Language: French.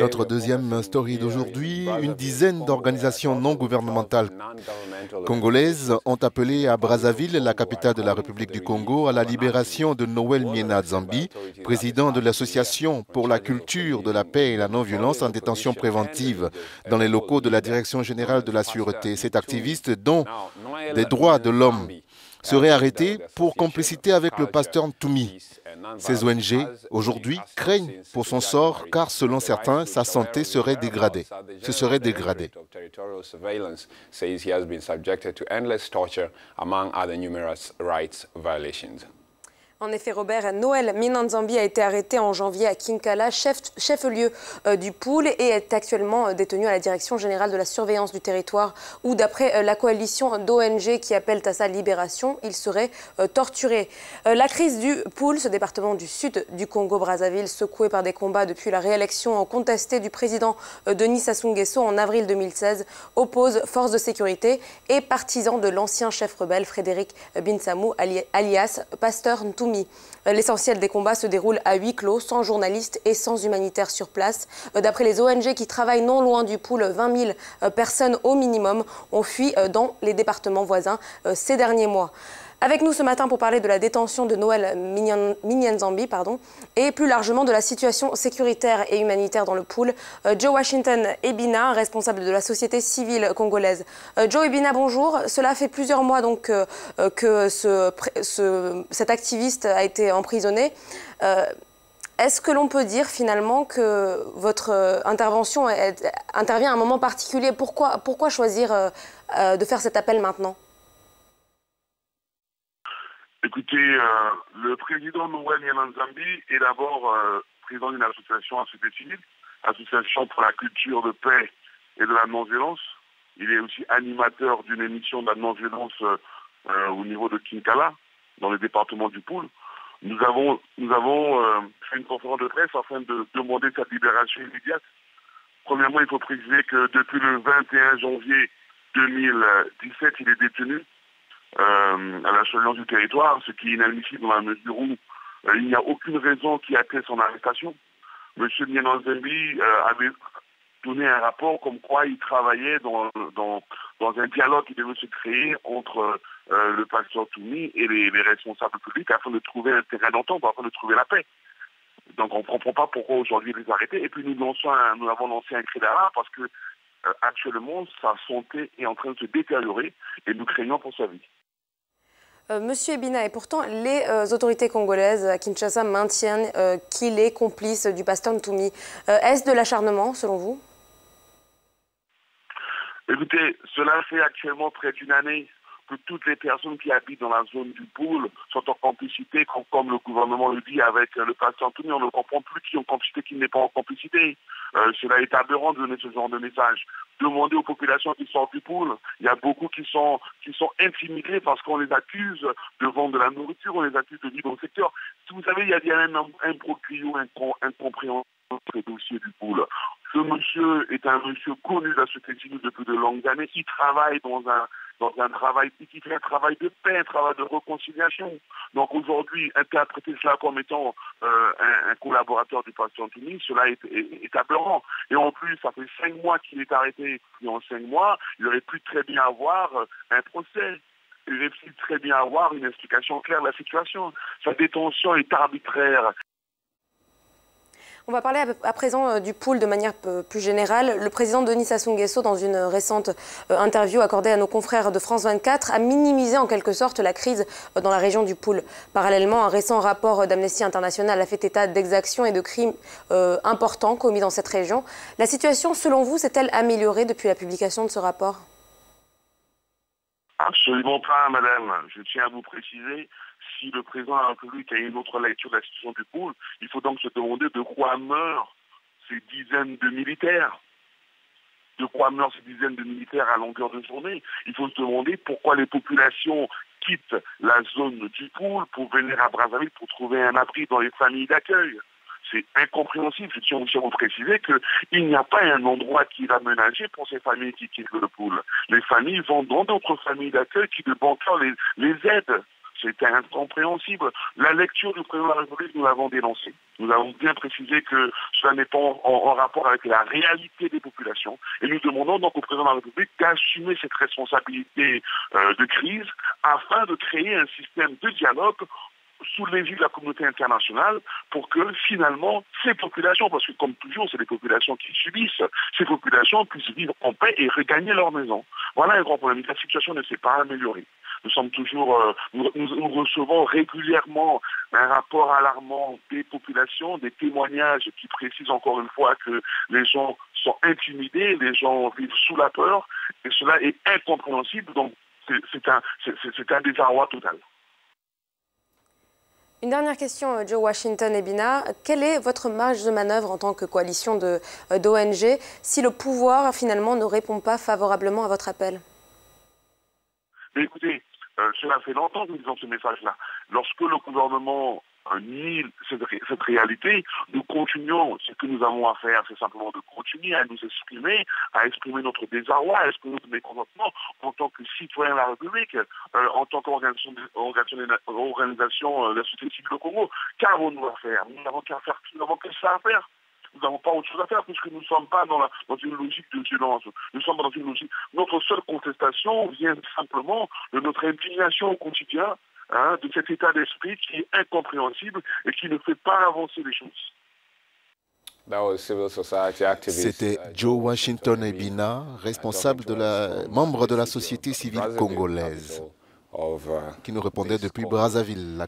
Notre deuxième story d'aujourd'hui, une dizaine d'organisations non gouvernementales congolaises ont appelé à Brazzaville, la capitale de la République du Congo, à la libération de Noël Miena Nzambi, président de l'Association pour la culture de la paix et la non-violence en détention préventive dans les locaux de la Direction générale de la Sûreté. Cet activiste, dont des droits de l'homme, serait arrêté pour complicité avec le pasteur Ntoumi. Ces ONG, aujourd'hui, craignent pour son sort car, selon certains, sa santé serait dégradée. Se serait dégradée. En effet, Robert, Noël Miena Nzambi a été arrêté en janvier à Kinkala, chef-lieu du pôle, et est actuellement détenu à la Direction générale de la surveillance du territoire, où d'après la coalition d'ONG qui appelle à sa libération, il serait torturé. La crise du pôle, ce département du sud du Congo-Brazzaville, secoué par des combats depuis la réélection contestée du président Denis Sassou Nguesso en avril 2016, oppose forces de sécurité et partisans de l'ancien chef rebelle Frédéric Binsamou, alias Pasteur Ntoumi. L'essentiel des combats se déroule à huis clos, sans journalistes et sans humanitaires sur place. D'après les ONG qui travaillent non loin du pôle, 20 000 personnes au minimum ont fui dans les départements voisins ces derniers mois. Avec nous ce matin pour parler de la détention de Noël Miena Nzambi, et plus largement de la situation sécuritaire et humanitaire dans le pôle, Joe Washington Ebina, responsable de la société civile congolaise. Joe Ebina, bonjour. Cela fait plusieurs mois donc que cet activiste a été emprisonné. Est-ce que l'on peut dire finalement que votre intervention intervient à un moment particulier? Pourquoi choisir de faire cet appel maintenant? Écoutez, le président Noël Miena Nzambi est d'abord président d'une association à société civile, Association pour la culture de paix et de la non-violence. Il est aussi animateur d'une émission de la non-violence au niveau de Kinkala, dans le département du Pôle. Nous avons fait une conférence de presse afin de demander sa libération immédiate. Premièrement, il faut préciser que depuis le 21 janvier 2017, il est détenu à la surveillance du territoire, ce qui est inadmissible dans la mesure où il n'y a aucune raison qui atteste son arrestation. M. Miena Nzambi avait donné un rapport comme quoi il travaillait dans un dialogue qui devait se créer entre le pasteur Ntoumi et les responsables publics afin de trouver un terrain d'entente, afin de trouver la paix. Donc on ne comprend pas pourquoi aujourd'hui il les arrêter. Et puis nous avons lancé un cri d'alerte parce que actuellement sa santé est en train de se détériorer et nous craignons pour sa vie. Monsieur Ebina, et pourtant les autorités congolaises à Kinshasa maintiennent qu'il est complice du pasteur Ntoumi. Est-ce de l'acharnement selon vous? Écoutez, cela fait actuellement près d'une année que toutes les personnes qui habitent dans la zone du pôle sont en complicité, comme le gouvernement le dit, avec le pasteur Ntoumi. On ne comprend plus qui est en complicité, qui n'est pas en complicité. Cela est aberrant de donner ce genre de message. Demandez aux populations qui sortent du pôle. Il y a beaucoup qui sont intimidés parce qu'on les accuse de vendre de la nourriture, on les accuse de vivre au secteur. Si vous savez, il y a un imbroglio incompréhensible dans le dossier du pôle. Ce monsieur est un monsieur connu de la société civile depuis de longues années. Il travaille dans un travail, qui fait un travail de paix, un travail de réconciliation. Donc aujourd'hui, interpréter cela comme étant un collaborateur du pasteur Ntoumi, cela est aberrant. Et en plus, ça fait 5 mois qu'il est arrêté. Et en 5 mois, il aurait pu très bien avoir un procès. Il aurait pu très bien avoir une explication claire de la situation. Sa détention est arbitraire. On va parler à présent du pôle de manière plus générale. Le président Denis Sassou Nguesso, dans une récente interview accordée à nos confrères de France 24, a minimisé en quelque sorte la crise dans la région du pôle. Parallèlement, un récent rapport d'Amnesty International a fait état d'exactions et de crimes importants commis dans cette région. La situation, selon vous, s'est-elle améliorée depuis la publication de ce rapport? Absolument pas, madame. Je tiens à vous préciser, si le président de la République a une autre lecture de la situation du pôle, il faut donc se demander de quoi meurent ces dizaines de militaires. De quoi meurent ces dizaines de militaires à longueur de journée. Il faut se demander pourquoi les populations quittent la zone du pôle pour venir à Brazzaville pour trouver un abri dans les familles d'accueil. C'est incompréhensible. Je tiens aussi à vous préciser qu'il n'y a pas un endroit qui est aménagé pour ces familles qui quittent le pôle. Les familles vont dans d'autres familles d'accueil qui de bon cœur les aident. C'était incompréhensible. La lecture du président de la République, nous l'avons dénoncée. Nous avons bien précisé que cela n'est pas en rapport avec la réalité des populations. Et nous demandons donc au président de la République d'assumer cette responsabilité de crise afin de créer un système de dialogue sous l'égide de la communauté internationale pour que finalement ces populations, parce que comme toujours c'est les populations qui subissent, ces populations puissent vivre en paix et regagner leur maison. Voilà un grand problème. La situation ne s'est pas améliorée. Nous sommes toujours, nous recevons régulièrement un rapport alarmant des populations, des témoignages qui précisent encore une fois que les gens sont intimidés, les gens vivent sous la peur, et cela est incompréhensible. Donc c'est un désarroi total. Une dernière question, Joe Washington et Bina. Quelle est votre marge de manœuvre en tant que coalition d'ONG si le pouvoir finalement ne répond pas favorablement à votre appel? Mais écoutez, cela fait longtemps que nous disons ce message-là. Lorsque le gouvernement nie cette réalité, nous continuons. Ce que nous avons à faire, c'est simplement de continuer à nous exprimer, à exprimer notre désarroi, à exprimer notre mécontentement en tant que citoyen de la République, en tant qu'organisation de la société civile au Congo. Qu'avons-nous à faire? Nous n'avons qu'à faire, nous n'avons que ça à faire. Nous n'avons pas autre chose à faire puisque nous ne sommes pas dans une logique de violence. Nous sommes dans une logique. Notre seule contestation vient simplement de notre indignation au quotidien, de cet état d'esprit qui est incompréhensible et qui ne fait pas avancer les choses. C'était Joe Washington Ebina, membre de la société civile congolaise, qui nous répondait depuis Brazzaville.